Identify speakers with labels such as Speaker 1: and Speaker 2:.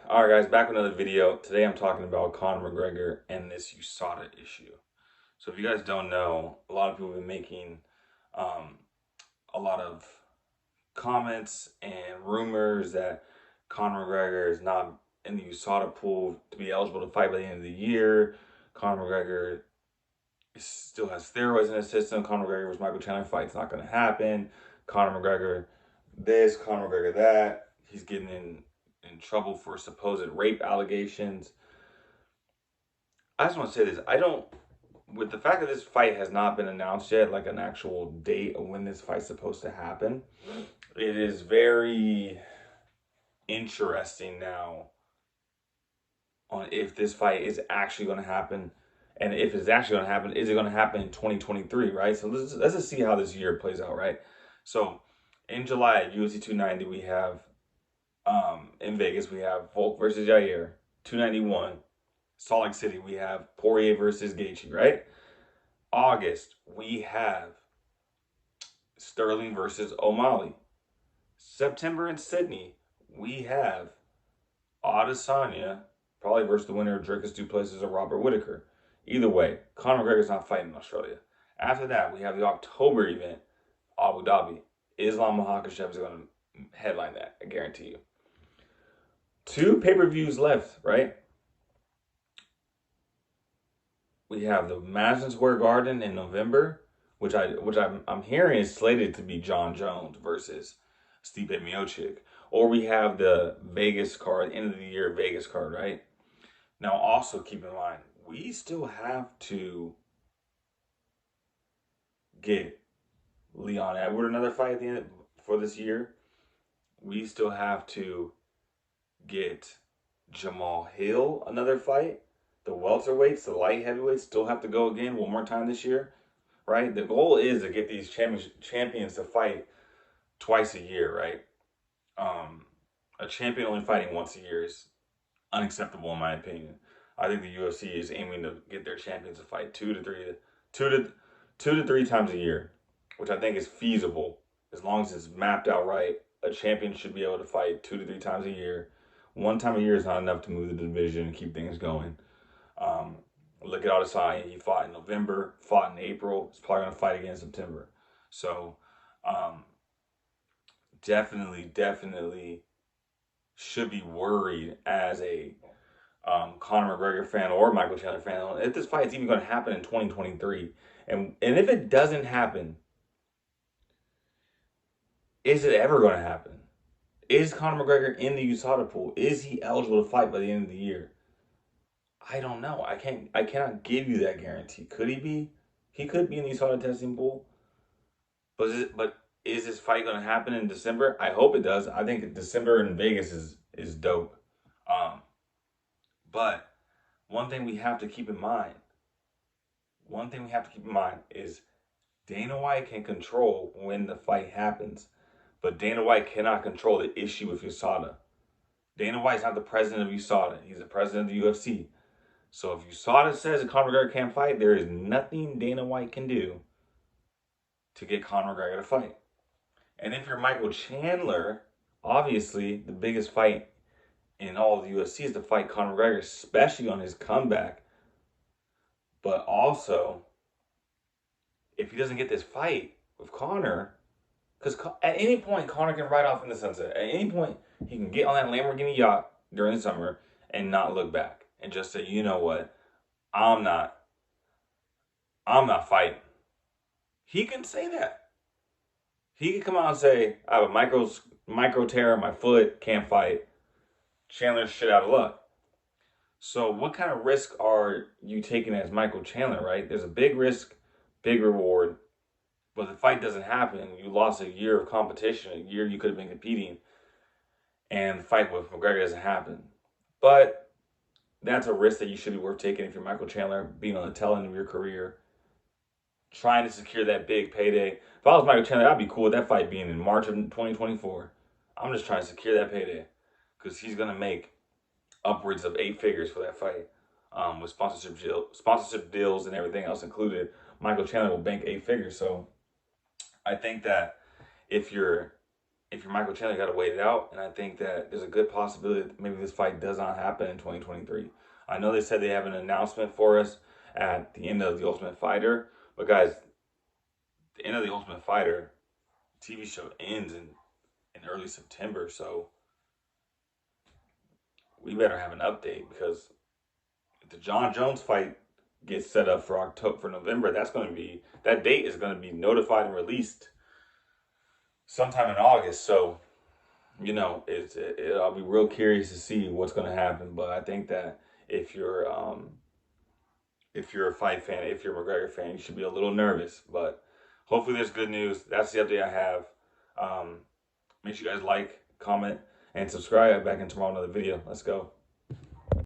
Speaker 1: Alright guys, back with another video. Today I'm talking about Conor McGregor and this USADA issue. So if you guys don't know, a lot of people have been making um, a lot of comments and rumors that Conor McGregor is not in the USADA pool to be eligible to fight by the end of the year. Conor McGregor still has steroids in his system. Conor McGregor versus Michael Chandler fight's not going to happen. Conor McGregor this, Conor McGregor that. He's getting in trouble for supposed rape allegations. I just want to say this. I don't, with the fact that this fight has not been announced yet, like an actual date of when this fight's supposed to happen, it is very interesting now on if this fight is actually going to happen. And if it's actually going to happen, is it going to happen in 2023, right? So let's just see how this year plays out, right? So in July at UFC 290, we have, in Vegas, we have Volk versus Yair, 291. Salt Lake City, we have Poirier versus Gaethje, right? August, we have Sterling versus O'Malley. September in Sydney, we have Adesanya, probably versus the winner of Dricus Du Plessis or Robert Whittaker. Either way, Conor McGregor's not fighting in Australia. After that, we have the October event, Abu Dhabi. Islam Makhachev is going to headline that, I guarantee you. 2 pay-per-views left, right? We have the Madison Square Garden in November, which I'm hearing is slated to be John Jones versus Stipe Miocic. Or we have the Vegas card, end of the year Vegas card, right? Now also keep in mind, we still have to get Leon Edward another fight at the end for this year. We still have to get Jamal Hill another fight. The welterweights, the light heavyweights still have to go again one more time this year, right? The goal is to get these champions to fight twice a year, right? A champion only fighting once a year is unacceptable in my opinion. I think the UFC is aiming to get their champions to fight two to three times a year, which I think is feasible as long as it's mapped out right. A champion should be able to fight 2 to 3 times a year. One time a year is not enough to move the division and keep things going. Look at Adesanya. He fought in November, fought in April. He's probably going to fight again in September. So, definitely should be worried as a Conor McGregor fan or Michael Chandler fan if this fight is even going to happen in 2023. And if it doesn't happen, is it ever going to happen? Is Conor McGregor in the USADA pool? Is he eligible to fight by the end of the year? I don't know. I cannot give you that guarantee. Could he be? He could be in the USADA testing pool. But is this fight going to happen in December? I hope it does. I think December in Vegas is dope. Um, but one thing we have to keep in mind. One thing we have to keep in mind is Dana White can control when the fight happens, but Dana White cannot control the issue with USADA. Dana White's not the president of USADA. He's the president of the UFC. So if USADA says that Conor McGregor can't fight, there is nothing Dana White can do to get Conor McGregor to fight. And if you're Michael Chandler, obviously the biggest fight in all of the UFC is to fight Conor McGregor, especially on his comeback. But also, if he doesn't get this fight with Conor, because at any point Conor can ride off in the sunset. At any point he can get on that Lamborghini yacht during the summer and not look back and just say, you know what, I'm not fighting. He can say that. He can come out and say, I have a micro tear in my foot, can't fight. Chandler's shit out of luck. So what kind of risk are you taking as Michael Chandler, right? There's a big risk, big reward. But the fight doesn't happen. You lost a year of competition, a year you could have been competing, and the fight with McGregor doesn't happen. But that's a risk that you should be worth taking if you're Michael Chandler, being on the tail end of your career, trying to secure that big payday. If I was Michael Chandler, I'd be cool with that fight being in March of 2024. I'm just trying to secure that payday because he's going to make upwards of 8 figures for that fight with sponsorship deals and everything else included. Michael Chandler will bank 8 figures. So I think that if you're if you're Michael Chandler, you got to wait it out. And I think that there's a good possibility that maybe this fight does not happen in 2023. I know they said they have an announcement for us at the end of The Ultimate Fighter, but guys, the end of The Ultimate Fighter TV show ends in early September, so we better have an update because if the John Jones fight gets set up for November, that date is going to be notified and released sometime in August. So I'll be real curious to see what's going to happen. But I think that if you're if you're a fight fan, if you're a McGregor fan, you should be a little nervous. But hopefully, there's good news. That's the update I have. Make sure you guys like, comment, and subscribe. Back in tomorrow, another video. Let's go.